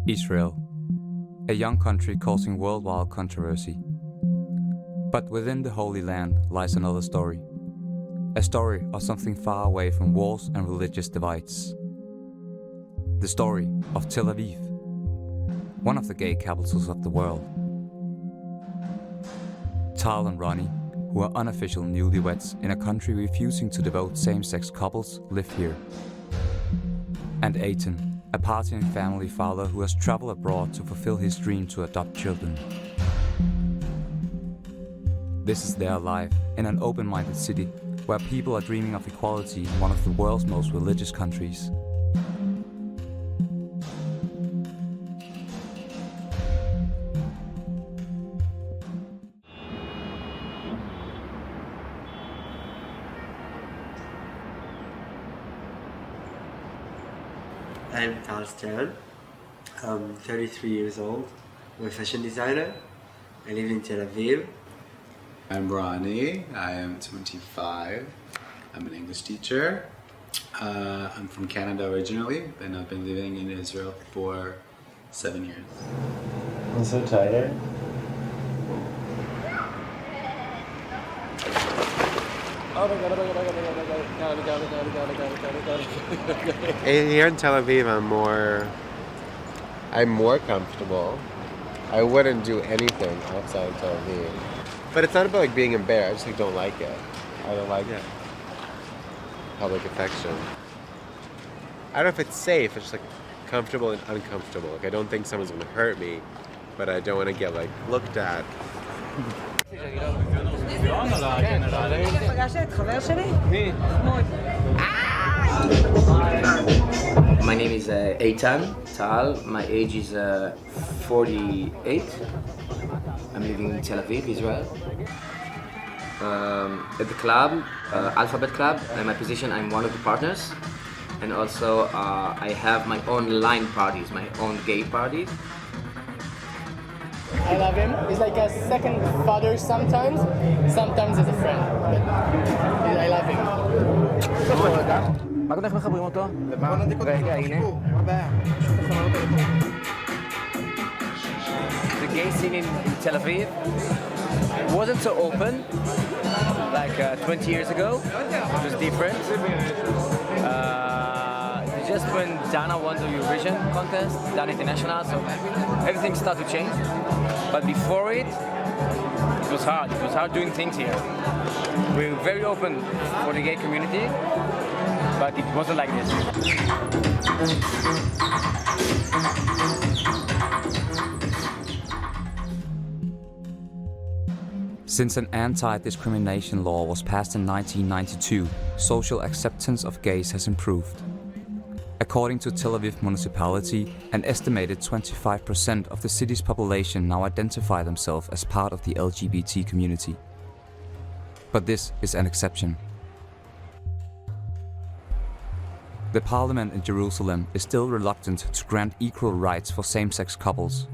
Israel, a young country causing worldwide controversy. But within the Holy Land lies another story. A story of something far away from wars and religious divides. The story of Tel Aviv, one of the gay capitals of the world. Tal and Roni, who are unofficial newlyweds in a country refusing to devote same-sex couples, live here. And Eitan, a partying family father who has traveled abroad to fulfill his dream to adopt children. This is their life in an open-minded city where people are dreaming of equality in one of the world's most religious countries. I'm Tal. I'm 33 years old. I'm a fashion designer. I live in Tel Aviv. I'm Roni. I am 25. I'm an English teacher. I'm from Canada originally, and I've been living in Israel for 7 years. I'm so tired. Here in Tel Aviv, I'm more comfortable. I wouldn't do anything outside of Tel Aviv. But it's not about being embarrassed. I just don't like it. I don't like public affection. I don't know if it's safe. It's just comfortable and uncomfortable. I don't think someone's gonna hurt me, but I don't want to get looked at. My name is Eitan, Tal. My age is 48. I'm living in Tel Aviv, Israel. At the club, Alphabet Club, in my position, I'm one of the partners. And also, I have my own line parties, my own gay parties. I love him. He's like a second father sometimes as a friend. But I love him. איך מחברים אותו? רגע, הנה. The gay scene in Tel Aviv wasn't so open like 20 years ago. It was different. Just when Dana won the Eurovision contest, Dana International, so everything started to change. But before it was hard. It was hard doing things here. We were very open for the gay community, but it wasn't like this. Since an anti-discrimination law was passed in 1992, social acceptance of gays has improved. According to Tel Aviv municipality, an estimated 25% of the city's population now identify themselves as part of the LGBT community. But this is an exception. The parliament in Jerusalem is still reluctant to grant equal rights for same-sex couples.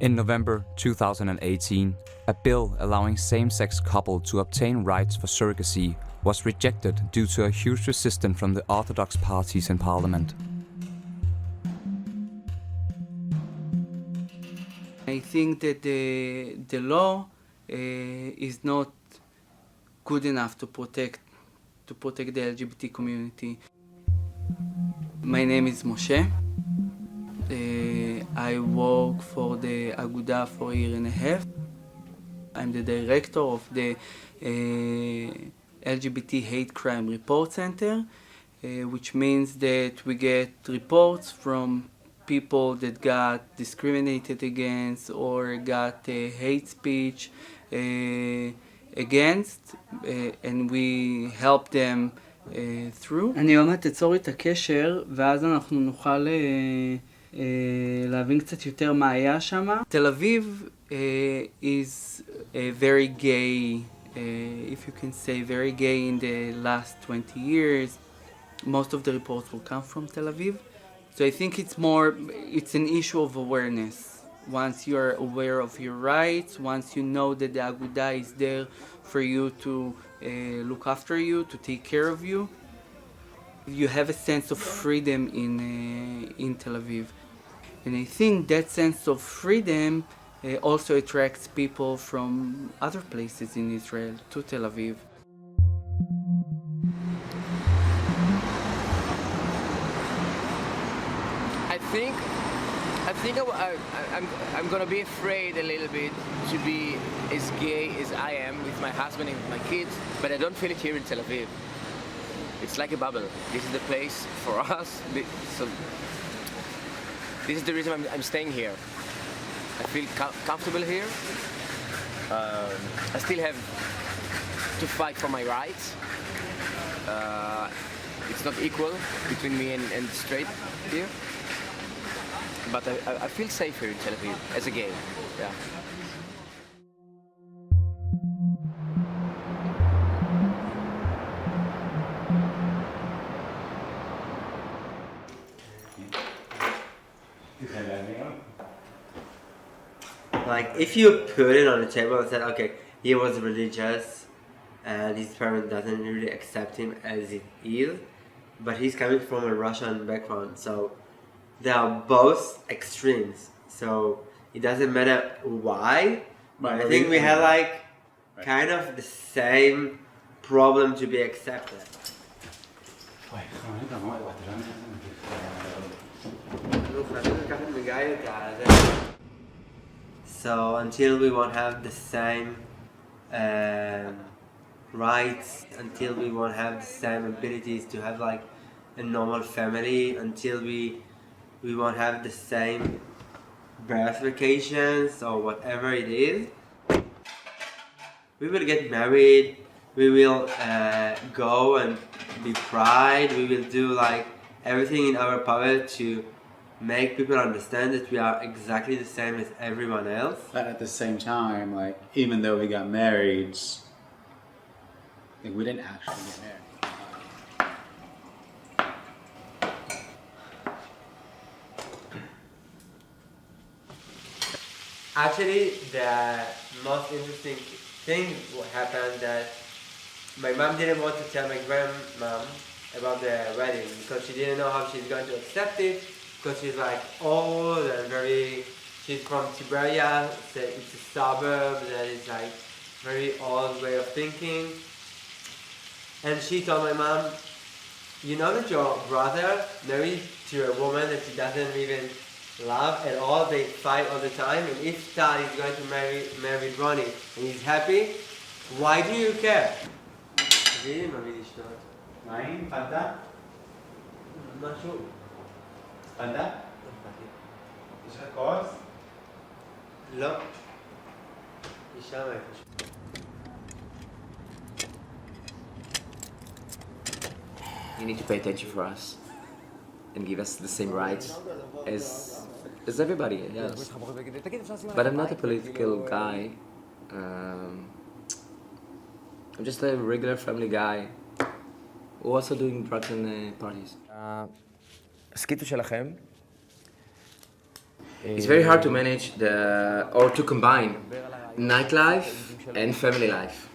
In November 2018, a bill allowing same-sex couples to obtain rights for surrogacy was rejected due to a huge resistance from the Orthodox parties in parliament. I think that the law is not good enough to protect the LGBT community. My name is Moshe. I work for the Aguda for a year and a half. I'm the director of the LGBT Hate Crime Report Center, which means that we get reports from people that got discriminated against or got hate speech against, and we help them through. אני עוד מעט אצור את הקשר, ואז אנחנו נוכל להבין קצת יותר מה היה שם. תל אביב is very gay, if you can say very gay in the last 20 years. Most of the reports will come from Tel Aviv. So I think it's an issue of awareness. Once you're aware of your rights, once you know that the Aguda is there for you to look after you, to take care of you, you have a sense of freedom in Tel Aviv. And I think that sense of freedom also attracts people from other places in Israel to Tel Aviv. I'm gonna be afraid a little bit to be as gay as I am with my husband and with my kids, but I don't feel it here in Tel Aviv. It's like a bubble. This is the place for us. So this is the reason I'm staying here. I feel comfortable here. I still have to fight for my rights. It's not equal between me and straight here. But I feel safe here in Tel Aviv as a gay. Yeah. Like, if you put it on the table and said, okay, he was religious and his parent doesn't really accept him as it is, but he's coming from a Russian background, so they are both extremes. So it doesn't matter why, but I think we have like kind of the same problem to be accepted. So until we won't have the same rights, until we won't have the same abilities to have like a normal family, until we won't have the same birth vacations or whatever it is, we will get married, we will go and be pride, we will do like everything in our power to make people understand that we are exactly the same as everyone else. But at the same time, like, even though we got married, like, we didn't actually get married. Actually, the most interesting thing happened that my mom didn't want to tell my grandmom about the wedding because she didn't know how she's going to accept it, because she's like old and she's from Tiberias, it's a suburb that is like very old way of thinking. And she told my mom, you know that your brother married to a woman that he doesn't even love at all, they fight all the time, and if Tal is going to marry Roni and he's happy, why do you care? מים? פנטה? משהו? פנטה? יש לך כוס? לא. היא שם איפשהו. You need to pay attention for us and give us the same rights as everybody else. But I'm not a political guy. I'm just a regular family guy who also doing drugs and parties. הסקיטו שלכם. It's very hard to manage or to combine nightlife and family life.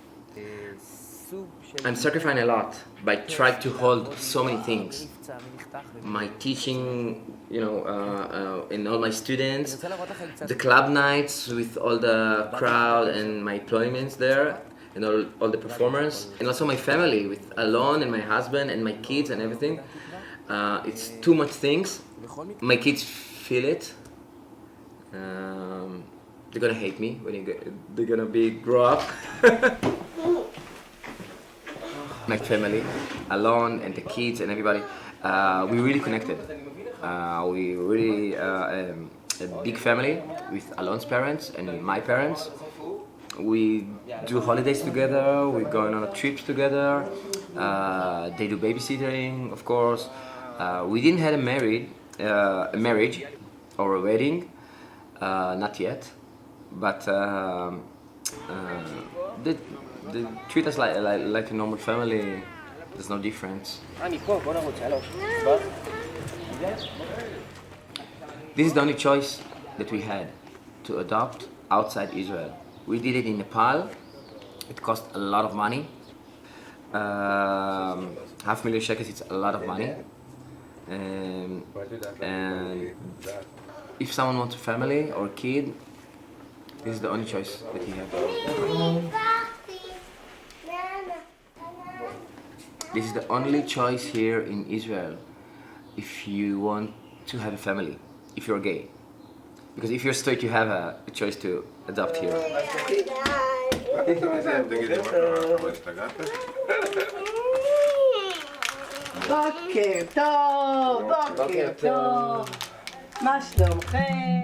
I'm sacrificing a lot by trying to hold so many things. My teaching, and all my students, the club nights with all the crowd and my employments there, and all the performers, and also my family with Alon and my husband and my kids and everything. It's too much things. My kids feel it. They're gonna hate me when they're gonna grow up. My family, Alon and the kids and everybody, we really connected. We really a big family with Alon's parents and my parents. We do holidays together, we're going on trips together, they do babysitting, of course. We didn't have a marriage or a wedding, not yet, but they treat us like a normal family. There's no difference. This is the only choice that we had to adopt outside Israel. We did it in Nepal. It cost a lot of money. $500,000 shekels, it's a lot of money. And if someone wants a family or a kid, this is the only choice that he has. This is the only choice here in Israel if you want to have a family, if you're gay. Because if you're straight, you have a choice to adopt here. בוקר טוב, בוקר טוב, מה שלומכם?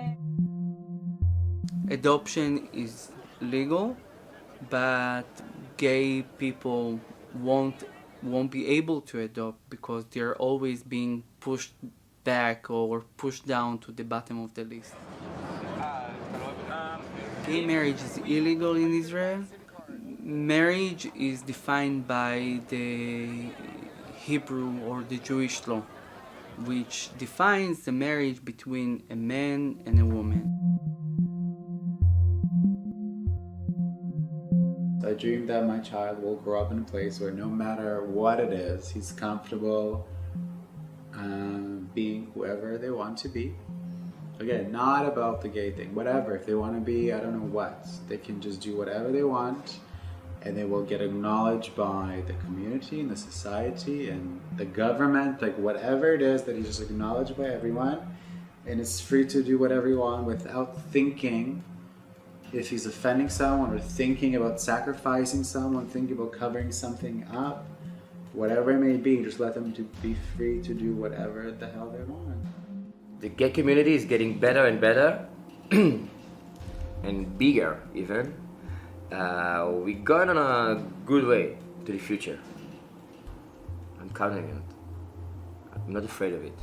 Adoption is legal, but gay people won't be able to adopt because they're always being pushed back or pushed down to the bottom of the list. Gay marriage is illegal in Israel. Marriage is defined by the Hebrew or the Jewish law, which defines the marriage between a man and a woman. I dream that my child will grow up in a place where no matter what it is, he's comfortable being whoever they want to be. Again, not about the gay thing, whatever. If they want to be, I don't know what, they can just do whatever they want, and they will get acknowledged by the community and the society and the government, like whatever it is, that he's just acknowledged by everyone, and it's free to do whatever you want without thinking if he's offending someone or thinking about sacrificing someone, thinking about covering something up, whatever it may be, just let them to be free to do whatever the hell they want. The gay community is getting better and better, and bigger even. We're going on a good way to the future. I'm counting on it. I'm not afraid of it.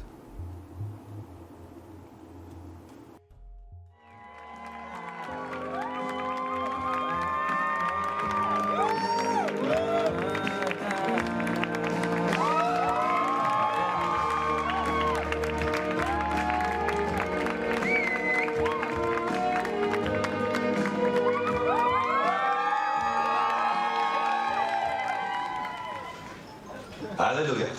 Hallelujah.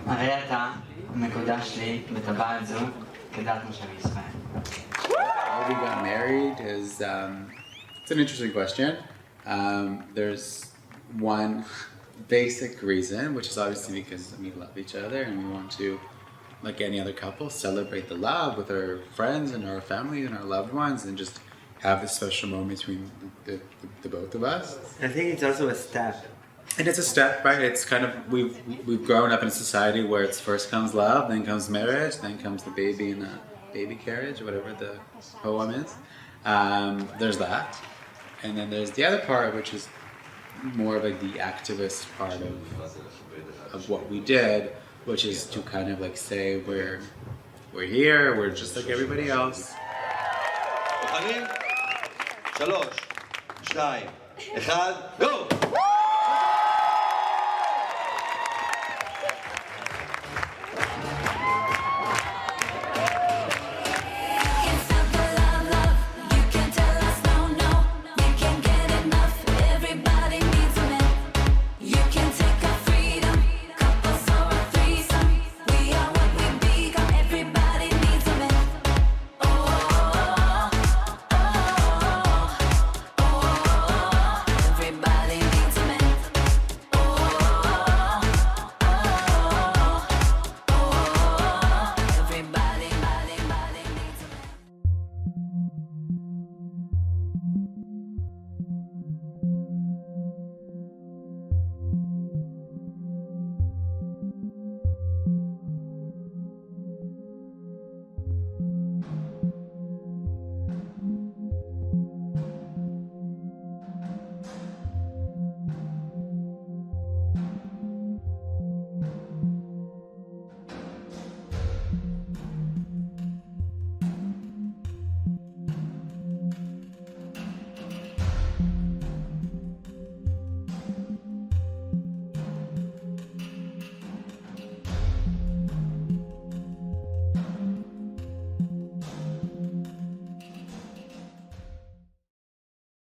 הרי אתה מקודש לי בטבעת זו כדת משה וישראל. How we got married is it's an interesting question. There's one basic reason, which is obviously because we love each other and we want to, like any other couple, celebrate the love with our friends and our family and our loved ones and just have this special moment between the both of us. I think it's also a step. And it's a step, right? It's kind of, we've grown up in a society where it's first comes love, then comes marriage, then comes the baby in the baby carriage, whatever the poem is. There's that. And then there's the other part, which is more of like the activist part of what we did, which is to kind of like say we're here, we're just like everybody else. מוכנים? 3, 2, 1, go!